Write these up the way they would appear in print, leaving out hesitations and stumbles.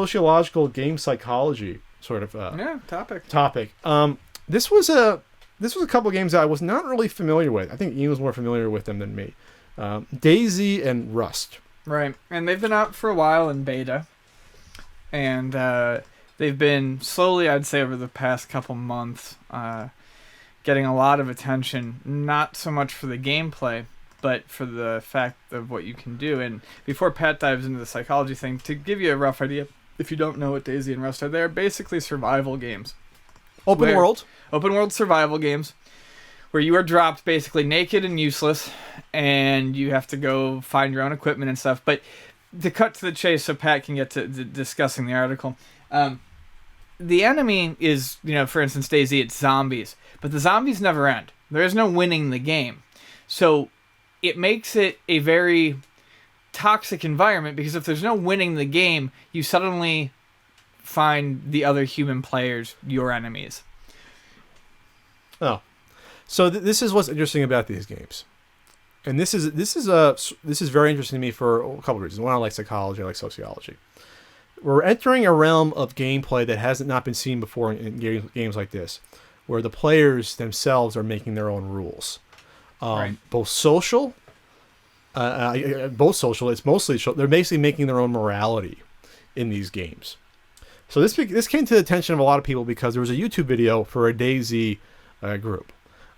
sociological game psychology sort of topic. This was a couple of games that I was not really familiar with. I think Ian was more familiar with them than me. Daisy and Rust. Right, and they've been out for a while in beta, and they've been slowly, I'd say, over the past couple months, getting a lot of attention, not so much for the gameplay, but for the fact of what you can do. And before Pat dives into the psychology thing, to give you a rough idea, if you don't know what Daisy and Rust are, they're basically survival games. Open world survival games, where you are dropped basically naked and useless, and you have to go find your own equipment and stuff. But to cut to the chase so Pat can get to discussing the article, the enemy is, for instance, Daisy, it's zombies. But the zombies never end. There is no winning the game. So it makes it a very toxic environment, because if there's no winning the game, you suddenly find the other human players your enemies. Oh. So this is what's interesting about these games. And this is very interesting to me for a couple of reasons. One, I like psychology, I like sociology. We're entering a realm of gameplay that hasn't not been seen before in games like this, where the players themselves are making their own rules. Right. Both social. It's mostly they're basically making their own morality in these games. So this came to the attention of a lot of people because there was a YouTube video for a Daisy group,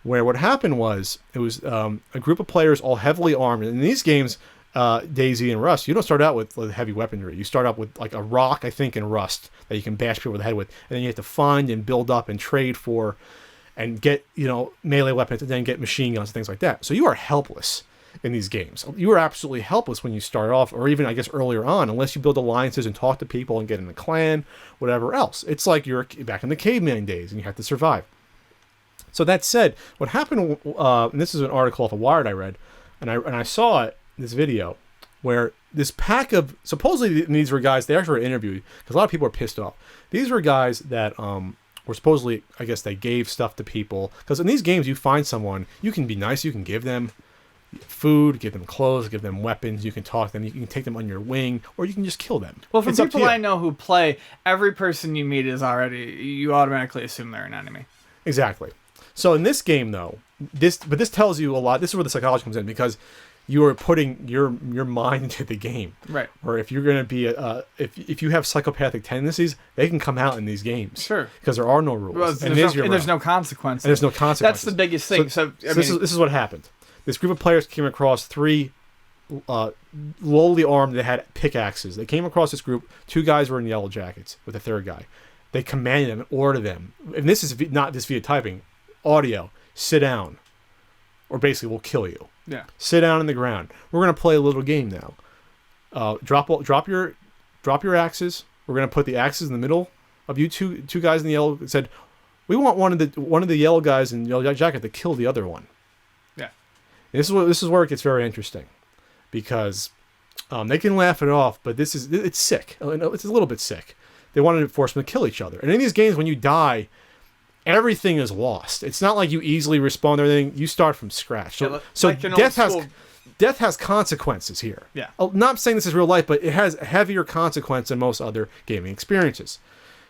where what happened was it was a group of players all heavily armed. And in these games, Daisy and Rust, you don't start out with heavy weaponry. You start out with like a rock, I think, and rust that you can bash people over the head with, and then you have to find and build up and trade for, and get melee weapons, and then get machine guns and things like that. So you are helpless in these games. You are absolutely helpless when you start off, or even I guess earlier on, unless you build alliances and talk to people and get in a clan, whatever else. It's like you're back in the caveman days and you have to survive. So that said, what happened, and this is an article off of Wired I read, and I saw it, this video, where this pack of, supposedly these were guys, they actually were interviewed, because a lot of people are pissed off. These were guys that were supposedly, I guess they gave stuff to people, because in these games you find someone, you can be nice, you can give them food, give them clothes, give them weapons, you can talk to them, you can take them on your wing, or you can just kill them. Well, from people I know who play, every person you meet is already, you automatically assume they're an enemy. Exactly. So in this game, though, this tells you a lot. This is where the psychology comes in, because you are putting your mind into the game. Right. Or if you're going to be if you have psychopathic tendencies, they can come out in these games. Sure. Because there are no rules. Well, there's no consequences. And there's no consequences. That's the biggest thing. So this is what happened. This group of players came across three lowly armed that had pickaxes. They came across this group. Two guys were in yellow jackets with a third guy. They commanded them and ordered them. And this is not just via typing. Audio. Sit down. Or basically, we'll kill you. Yeah. Sit down on the ground. We're going to play a little game now. Drop your axes. We're going to put the axes in the middle of you two guys in the yellow. It said, we want one of the yellow guys in the yellow jacket to kill the other one. Yeah. This is where it gets very interesting, because they can laugh it off, but it's sick. It's a little bit sick. They wanted to force them to kill each other. And in these games, when you die, everything is lost. It's not like you easily respawn or anything. You start from scratch. So death has consequences here. Yeah. I'm not saying this is real life, but it has a heavier consequence than most other gaming experiences.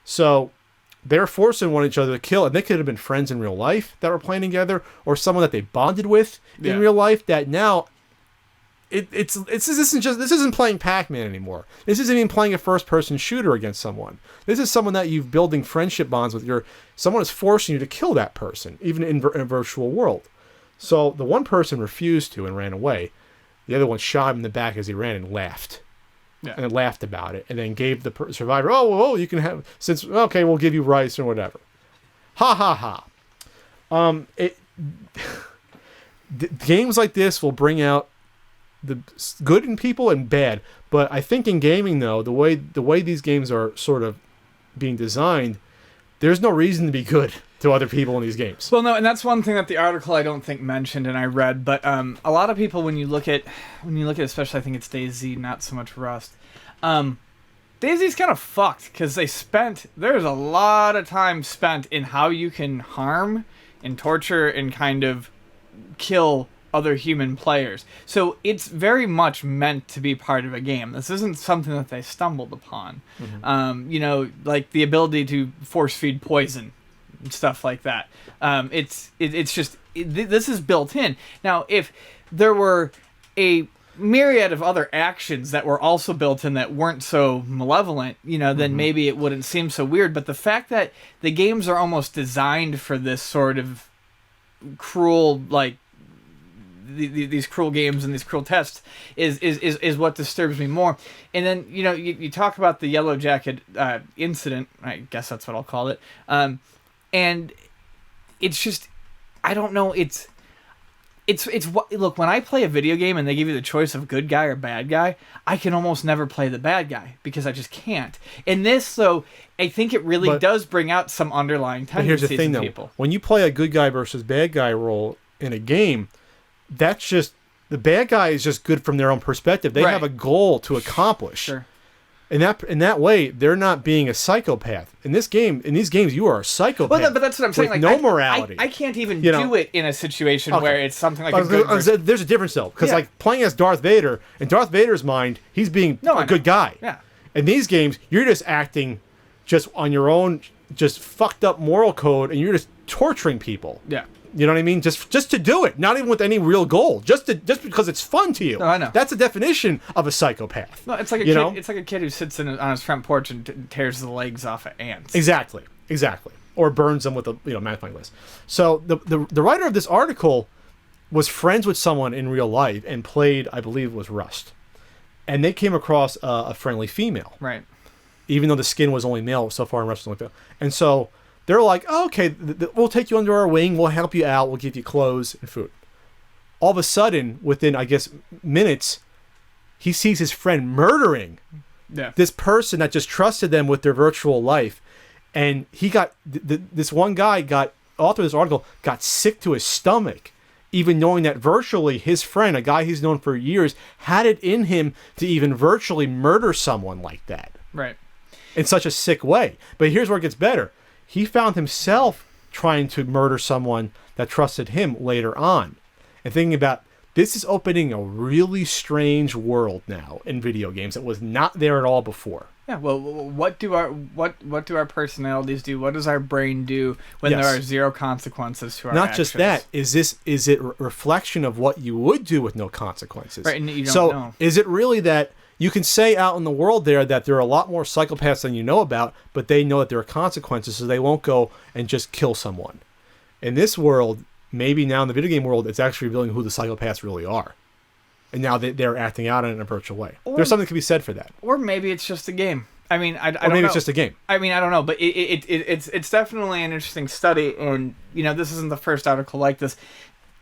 So they're forcing one each other to kill, and they could have been friends in real life that were playing together, or someone that they bonded with in real life that now this isn't playing Pac-Man anymore. This isn't even playing a first-person shooter against someone. This is someone that you're building friendship bonds with. Someone is forcing you to kill that person, even in a virtual world. So the one person refused to and ran away. The other one shot him in the back as he ran and laughed. Yeah. And laughed about it, and then gave the survivor, you can have, we'll give you rice or whatever. Ha ha ha. Games like this will bring out the good in people and bad, but I think in gaming, though, the way these games are sort of being designed, there's no reason to be good to other people in these games. Well, no, and that's one thing that the article I don't think mentioned, and I read, but a lot of people, when you look at especially, I think it's Daisy, not so much Rust, Daisy's kind of fucked, because there's a lot of time spent in how you can harm and torture and kind of kill other human players. So it's very much meant to be part of a game. This isn't something that they stumbled upon. Mm-hmm. Like the ability to force feed poison, stuff like that. It's just this is built in. Now, if there were a myriad of other actions that were also built in that weren't so malevolent, then maybe it wouldn't seem so weird. But the fact that the games are almost designed for this sort of cruel, like these cruel games and these cruel tests is what disturbs me more. And then you talk about the Yellow Jacket incident. I guess that's what I'll call it. And it's just, I don't know. It's what, look, when I play a video game and they give you the choice of good guy or bad guy, I can almost never play the bad guy because I just can't. In this, though, I think it really does bring out some underlying tendencies here's the thing, in though. people. When you play a good guy versus bad guy role in a game, that's just, the bad guy is just good from their own perspective. They have a goal to accomplish. Sure. In that way, they're not being a psychopath. In these games, you are a psychopath. Well, but that's what I'm saying. With like, no morality. I can't even do it in a situation where it's something like there's a difference, though. Because like playing as Darth Vader, in Darth Vader's mind, he's being a good guy. Yeah. In these games, you're just acting just on your own, just fucked up moral code, and you're just torturing people. Yeah. You know what I mean? Just to do it, not even with any real goal, just because it's fun to you. No, I know. That's the definition of a psychopath. No, it's like a kid. It's like a kid who sits on his front porch and tears the legs off of ants. Exactly. Or burns them with a magnifying glass. So the writer of this article was friends with someone in real life and played, I believe, it was Rust, and they came across a friendly female. Right. Even though the skin was only male so far in Rust, and so. They're like, oh, okay, we'll take you under our wing. We'll help you out. We'll give you clothes and food. All of a sudden, within, I guess, minutes, he sees his friend murdering this person that just trusted them with their virtual life. And he got, this one guy author of this article, got sick to his stomach, even knowing that virtually his friend, a guy he's known for years, had it in him to even virtually murder someone like that. Right. In such a sick way. But here's where it gets better. He found himself trying to murder someone that trusted him later on. And thinking about, this is opening a really strange world now in video games that was not there at all before. Yeah, well, what do our personalities do? What does our brain do when there are zero consequences to our actions? Not just that. Is it a reflection of what you would do with no consequences? Right, and you don't know. Is it really that you can say out in the world there that there are a lot more psychopaths than you know about, but they know that there are consequences, so they won't go and just kill someone. In this world, maybe now in the video game world, it's actually revealing who the psychopaths really are. And now they're acting out in a virtual way. There's something to be said for that. Or maybe it's just a game. I mean, I don't know. Maybe it's just a game. I mean, I don't know, but it's definitely an interesting study, and this isn't the first article like this.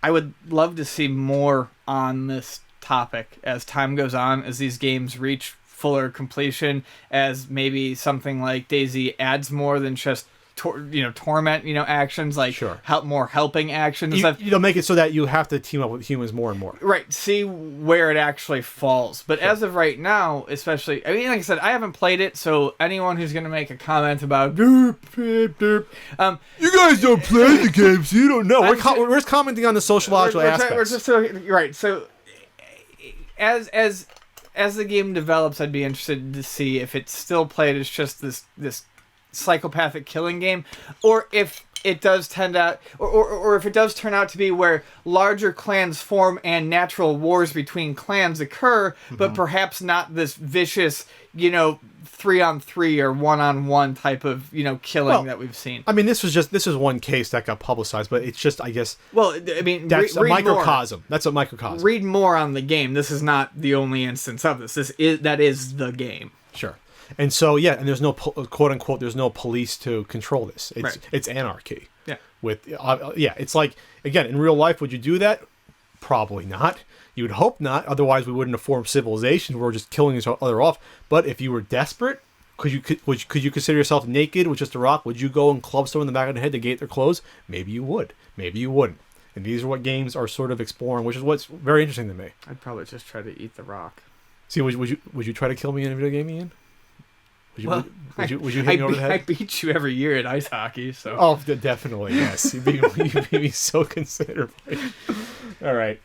I would love to see more on this topic as time goes on, as these games reach fuller completion, as maybe something like DayZ adds more than just torment actions, like more helping actions. You'll make it so that you have to team up with humans more and more. Right, see where it actually falls. But as of right now, especially, I mean, like I said, I haven't played it, so anyone who's going to make a comment about you guys don't play the game, so you don't know. We're just commenting on the sociological aspects. Right, so as the game develops, I'd be interested to see if it's still played as just this psychopathic killing game, or if it does turn out to be where larger clans form and natural wars between clans occur, but perhaps not this vicious, 3-on-3 or 1-on-1 type of, killing that we've seen. I mean, this is one case that got publicized, but it's just, I guess. Well, I mean, that's a microcosm. More. That's a microcosm. Read more on the game. This is not the only instance of this. That is the game. Sure. And so, and there's no quote unquote, there's no police to control this. It's anarchy. Yeah. It's like, again, in real life, would you do that? Probably not. You would hope not. Otherwise, we wouldn't have formed civilizations where we're just killing each other off. But if you were desperate, could you consider yourself naked with just a rock? Would you go and club someone in the back of the head to get their clothes? Maybe you would. Maybe you wouldn't. And these are what games are sort of exploring, which is what's very interesting to me. I'd probably just try to eat the rock. See, would you try to kill me in a video game, Ian? Would you hit me over the head? I beat you every year at ice hockey, so. Oh, definitely, yes. You beat me so considerably. All right.